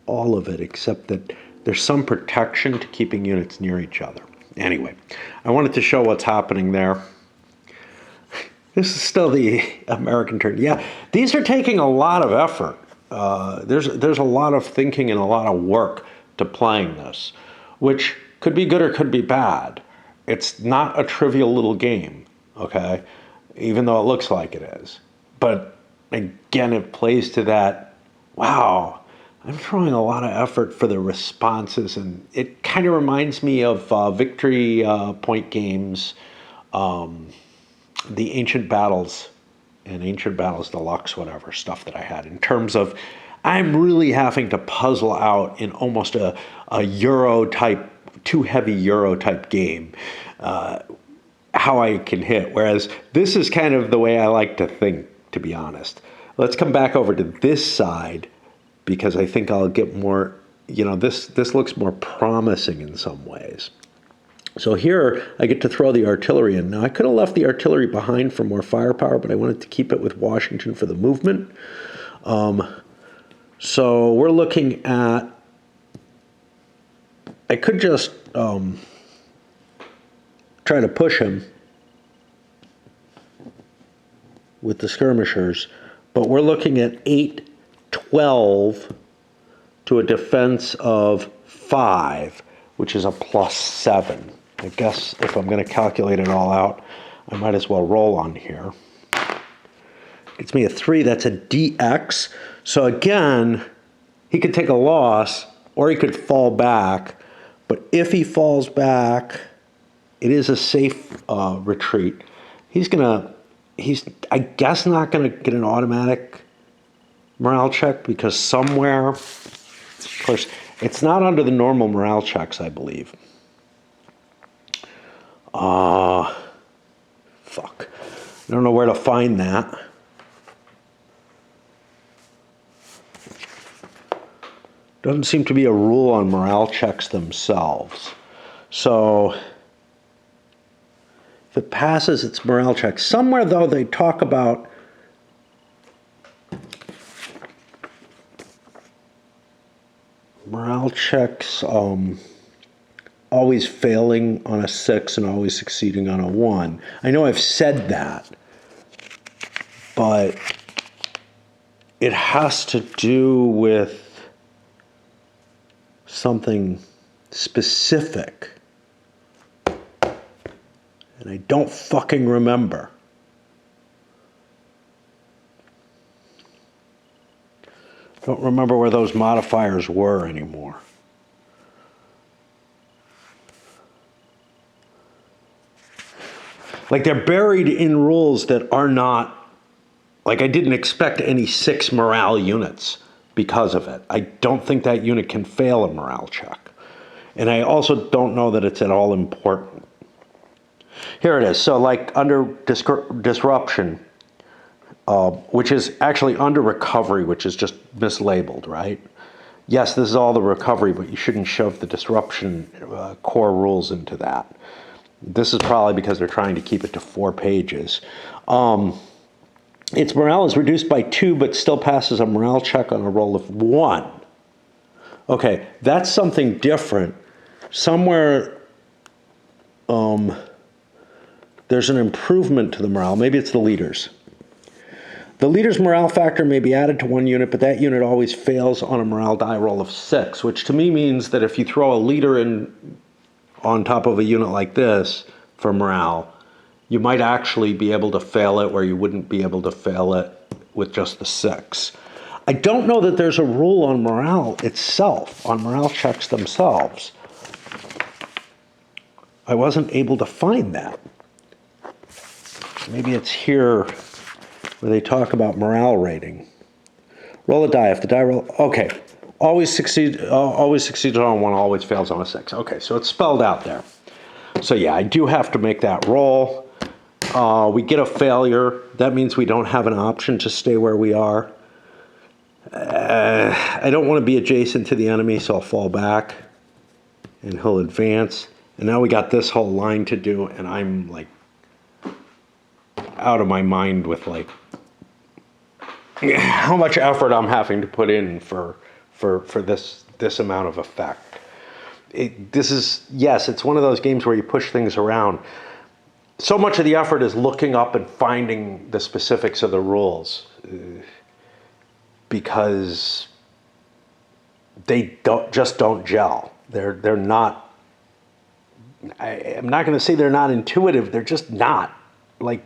all of it, except that there's some protection to keeping units near each other. Anyway, I wanted to show what's happening there. This is still the American turn. Yeah, these are taking a lot of effort. There's a lot of thinking and a lot of work to playing this, which could be good or could be bad. It's not a trivial little game, okay? Even though it looks like it is. But again, it plays to that, wow, I'm throwing a lot of effort for the responses, and it kind of reminds me of victory point games, the Ancient Battles and Ancient Battles Deluxe, whatever stuff that I had, in terms of I'm really having to puzzle out in almost a Euro type, too heavy Euro type game, how I can hit. Whereas this is kind of the way I like to think, to be honest. Let's come back over to this side, because I think I'll get more, this looks more promising in some ways. So here I get to throw the artillery in. Now I could have left the artillery behind for more firepower, but I wanted to keep it with Washington for the movement. So we're looking at, I could just try to push him with the skirmishers, but we're looking at 8-12 to a defense of 5, which is a +7. I guess if I'm going to calculate it all out, I might as well roll on here. Gets me a 3, that's a DX. So again, he could take a loss or he could fall back. But if he falls back, it is a safe retreat. He's, I guess, not going to get an automatic morale check, because somewhere, of course, it's not under the normal morale checks, I believe. Fuck. I don't know where to find that. Doesn't seem to be a rule on morale checks themselves. So if it passes its morale check, somewhere though they talk about morale checks always failing on a 6 and always succeeding on a 1. I know I've said that, but it has to do with something specific. And I don't fucking remember. Don't remember where those modifiers were anymore. Like, they're buried in rules that are not, like, I didn't expect any 6 morale units because of it. I don't think that unit can fail a morale check. And I also don't know that it's at all important. Here it is. So, like, under disruption, which is actually under recovery, which is just mislabeled, right? Yes, this is all the recovery, but you shouldn't shove the disruption core rules into that. This is probably because they're trying to keep it to 4 pages. Its morale is reduced by 2, but still passes a morale check on a roll of 1. Okay, that's something different. Somewhere there's an improvement to the morale. Maybe it's the leaders. The leader's morale factor may be added to 1 unit, but that unit always fails on a morale die roll of 6, which to me means that if you throw a leader in on top of a unit like this for morale, you might actually be able to fail it where you wouldn't be able to fail it with just the 6. I don't know that there's a rule on morale itself, on morale checks themselves. I wasn't able to find that. Maybe it's here where they talk about morale rating. Roll a die. If the die roll, okay. Always succeeds on 1, always fails on a 6. Okay, so it's spelled out there. So yeah, I do have to make that roll. We get a failure. That means we don't have an option to stay where we are. I don't want to be adjacent to the enemy, so I'll fall back. And he'll advance. And now we got this whole line to do, and I'm like out of my mind with like how much effort I'm having to put in for this amount of effect. this is, yes, it's one of those games where you push things around. So much of the effort is looking up and finding the specifics of the rules, because they don't gel. They're not. I'm not going to say they're not intuitive. They're just not like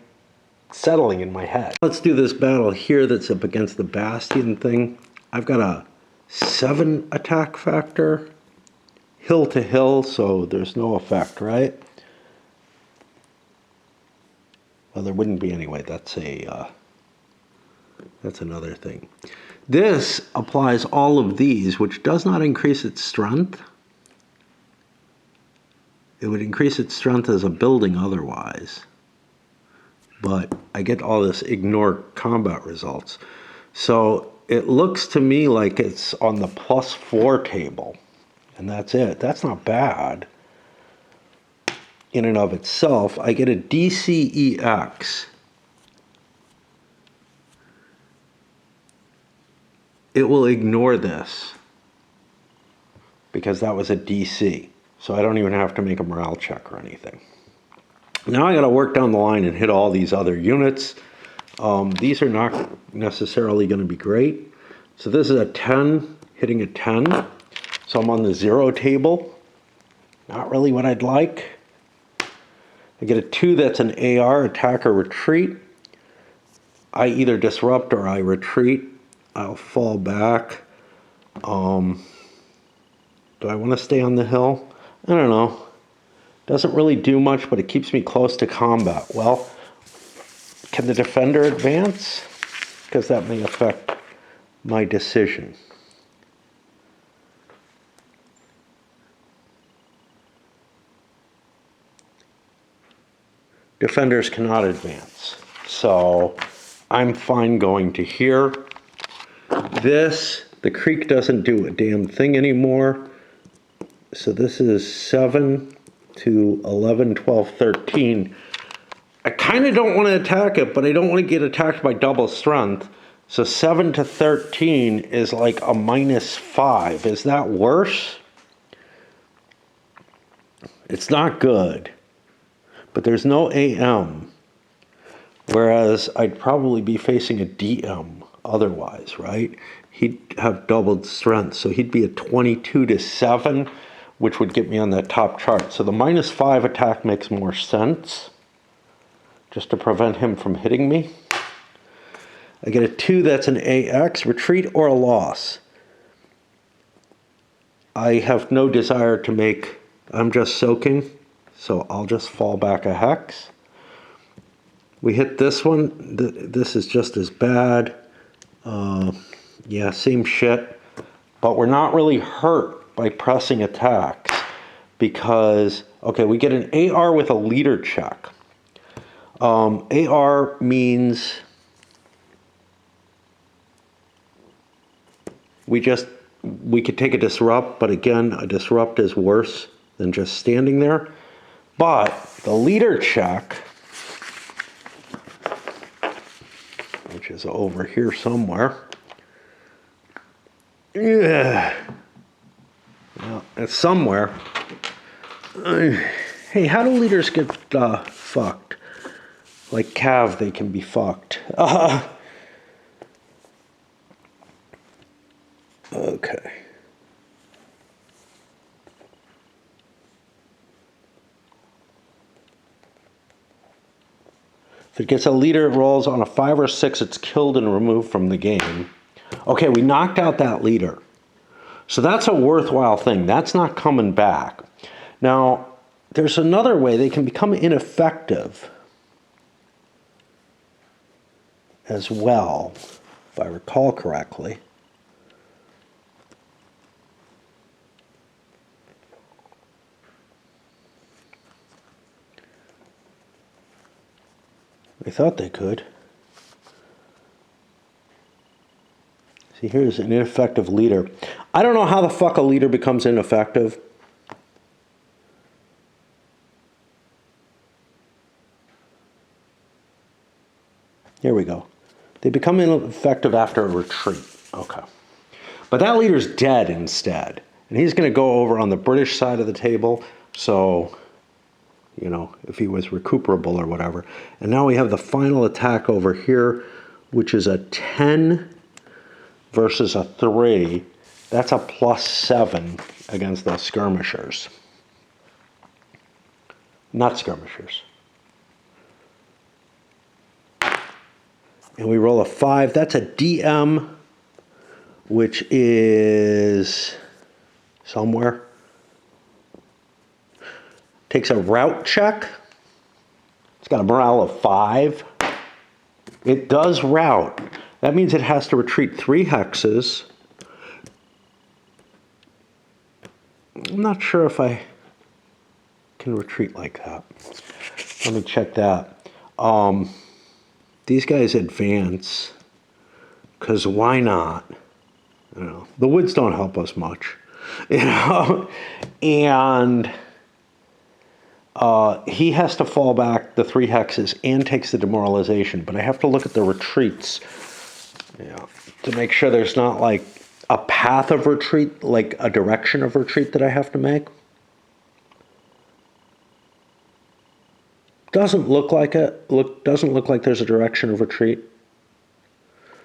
settling in my head. Let's do this battle here that's up against the Bastion thing. I've got a 7 attack factor, hill to hill, so there's no effect, right? Well, there wouldn't be anyway. That's another thing. This applies all of these, which does not increase its strength. It would increase its strength as a building otherwise. But I get all this ignore combat results. So it looks to me like it's on the +4 table. And that's it. That's not bad in and of itself. I get a DCEX. It will ignore this because that was a DC. So I don't even have to make a morale check or anything. Now I got to work down the line and hit all these other units. These are not necessarily going to be great. So this is a 10, hitting a 10. So I'm on the 0 table. Not really what I'd like. I get a 2 that's an AR, attack or retreat. I either disrupt or I retreat. I'll fall back. Do I want to stay on the hill? I don't know. Doesn't really do much, but it keeps me close to combat. Well, can the defender advance? Because that may affect my decision. Defenders cannot advance. So I'm fine going to here. This, the creek doesn't do a damn thing anymore. So this is 7 to 11, 12, 13. I kind of don't want to attack it, but I don't want to get attacked by double strength. So 7 to 13 is like a -5. Is that worse? It's not good. But there's no AM. Whereas I'd probably be facing a DM otherwise, right? He'd have doubled strength. So he'd be a 22 to 7, which would get me on that top chart. So the -5 attack makes more sense, just to prevent him from hitting me. I get a 2 that's an AX, retreat or a loss. I have no desire to make, I'm just soaking, so I'll just fall back a hex. We hit this one, this is just as bad. Yeah, same shit, but we're not really hurt by pressing attacks because, okay, we get an AR with a leader check. AR means we could take a disrupt, but again, a disrupt is worse than just standing there. But the leader check, which is over here somewhere. Yeah. Well, it's somewhere. Hey, how do leaders get fucked? Like Cav, they can be fucked. Okay. If it gets a leader, it rolls on a 5 or 6, it's killed and removed from the game. Okay, we knocked out that leader. So that's a worthwhile thing. That's not coming back. Now, there's another way they can become ineffective as well, if I recall correctly. I thought they could. See, here's an ineffective leader. I don't know how the fuck a leader becomes ineffective. Here we go. They become ineffective after a retreat. Okay. But that leader's dead instead. And he's going to go over on the British side of the table, so, you know, if he was recuperable or whatever. And now we have the final attack over here, which is a 10 versus a 3. That's a +7 against those skirmishers. Not skirmishers. And we roll a 5. That's a DM, which is somewhere. Takes a route check. It's got a morale of 5. It does route. That means it has to retreat 3 hexes. I'm not sure if I can retreat like that. Let me check that. These guys advance, because why not? You know, the woods don't help us much, you know, and he has to fall back the 3 hexes and takes the demoralization, but I have to look at the retreats, you know, to make sure there's not like a path of retreat, like a direction of retreat that I have to make. Doesn't look like it. Doesn't look like there's a direction of retreat.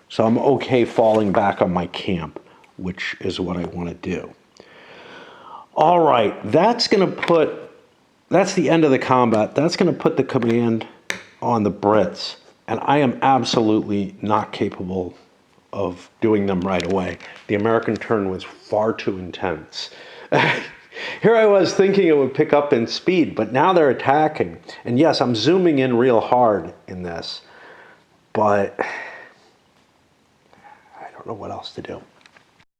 So I'm okay falling back on my camp, which is what I want to do. All right, that's the end of the combat. That's going to put the command on the Brits, and I am absolutely not capable of doing them right away. The American turn was far too intense. Here I was thinking it would pick up in speed, but now they're attacking. And yes, I'm zooming in real hard in this, but I don't know what else to do.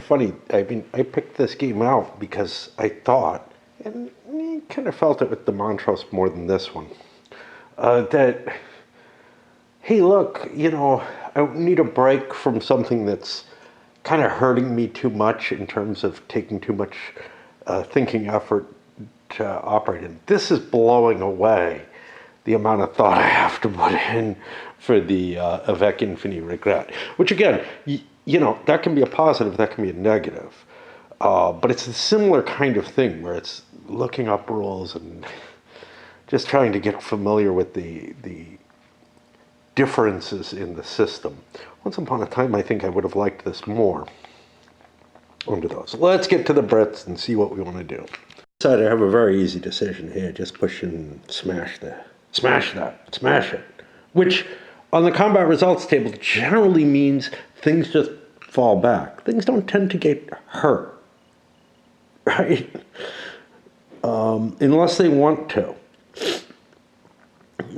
Funny, I mean, I picked this game out because I thought, and I kind of felt it with the Montrose more than this one, that, hey, look, you know, I need a break from something that's kind of hurting me too much in terms of taking too much thinking effort to operate in. This is blowing away the amount of thought I have to put in for the Avec Infini Regret, which again, you know, that can be a positive, that can be a negative. But it's a similar kind of thing where it's looking up rules and just trying to get familiar with the differences in the system. Once upon a time, I think I would have liked this more. Onto those. Let's get to the Brits and see what we want to do. I have a very easy decision here. Just push and smash that. Smash that. Smash it. Which, on the combat results table, generally means things just fall back. Things don't tend to get hurt. Right? Unless they want to.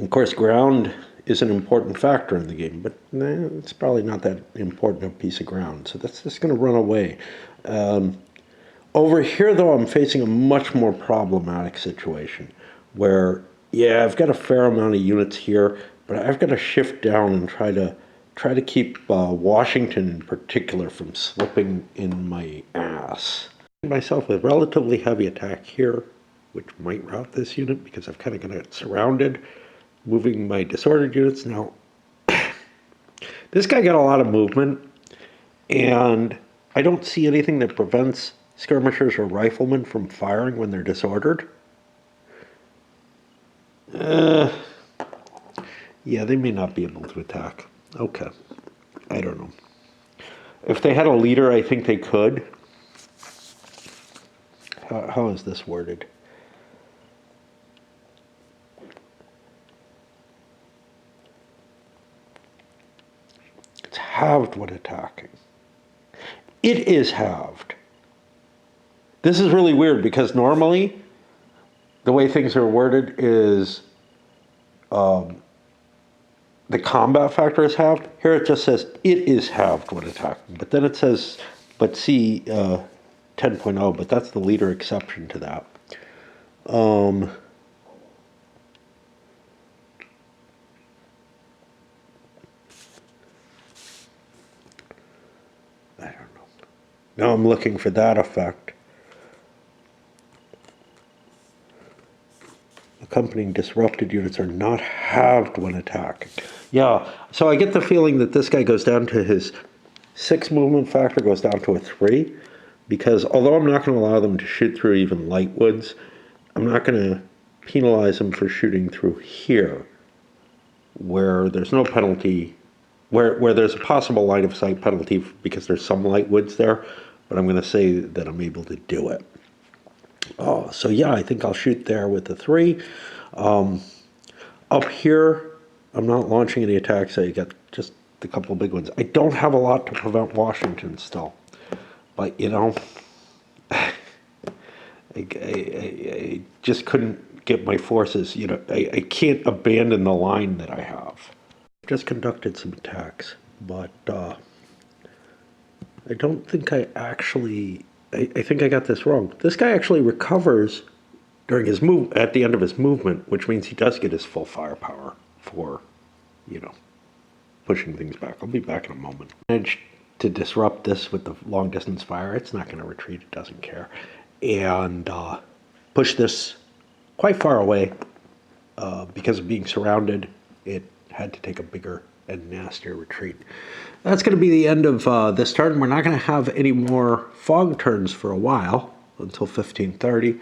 Of course, ground is an important factor in the game, but it's probably not that important a piece of ground. So that's just going to run away. Over here, though, I'm facing a much more problematic situation where, yeah, I've got a fair amount of units here, but I've got to shift down and try to keep Washington in particular from slipping in my ass. Myself a relatively heavy attack here, which might rout this unit because I've kind of got it surrounded, moving my disordered units. Now, this guy got a lot of movement, and I don't see anything that prevents skirmishers or riflemen from firing when they're disordered. Yeah, they may not be able to attack. Okay, I don't know. If they had a leader, I think they could. How is this worded? It's halved when attacking. It is halved. This is really weird because normally the way things are worded is the combat factor is halved. Here it just says it is halved when attacking. But then it says, but see 10.0, but that's the leader exception to that. I don't know. Now I'm looking for that effect. Accompanying disrupted units are not halved when attacking. Yeah, so I get the feeling that this guy goes down to his 6 movement factor, goes down to a 3. because although I'm not going to allow them to shoot through even light woods, I'm not going to penalize them for shooting through here, where there's no penalty, where there's a possible line of sight penalty because there's some light woods there, but I'm going to say that I'm able to do it. So yeah, I think I'll shoot there with the 3. Up here, I'm not launching any attacks. I got just a couple of big ones. I don't have a lot to prevent Washington still, but you know, I just couldn't get my forces. You know, I can't abandon the line that I have. Just conducted some attacks, but I don't think I actually. I think I got this wrong. This guy actually recovers during his move at the end of his movement, which means he does get his full firepower for, you know, pushing things back. I'll be back in a moment. Managed to disrupt this with the long distance fire. It's not going to retreat. It doesn't care, and push this quite far away because of being surrounded. It had to take a bigger and nastier retreat. That's going to be the end of this turn. We're not going to have any more fog turns for a while, until 1530.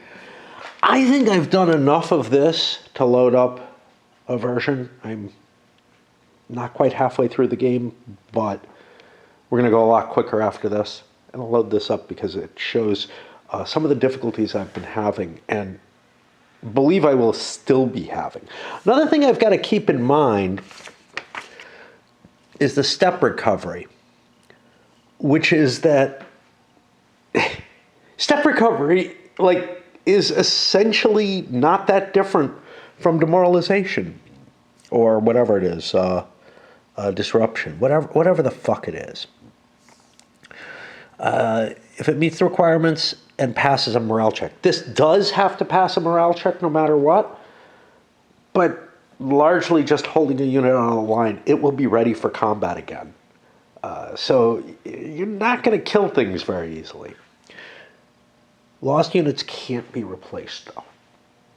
I think I've done enough of this to load up a version. I'm not quite halfway through the game, but we're going to go a lot quicker after this. And I'll load this up because it shows some of the difficulties I've been having and believe I will still be having. Another thing I've got to keep in mind is the step recovery, which is that step recovery, like, is essentially not that different from demoralization or whatever it is, disruption, whatever the fuck it is. If it meets the requirements and passes a morale check. This does have to pass a morale check no matter what, but largely just holding a unit on a line, it will be ready for combat again. So you're not going to kill things very easily. Lost units can't be replaced, though.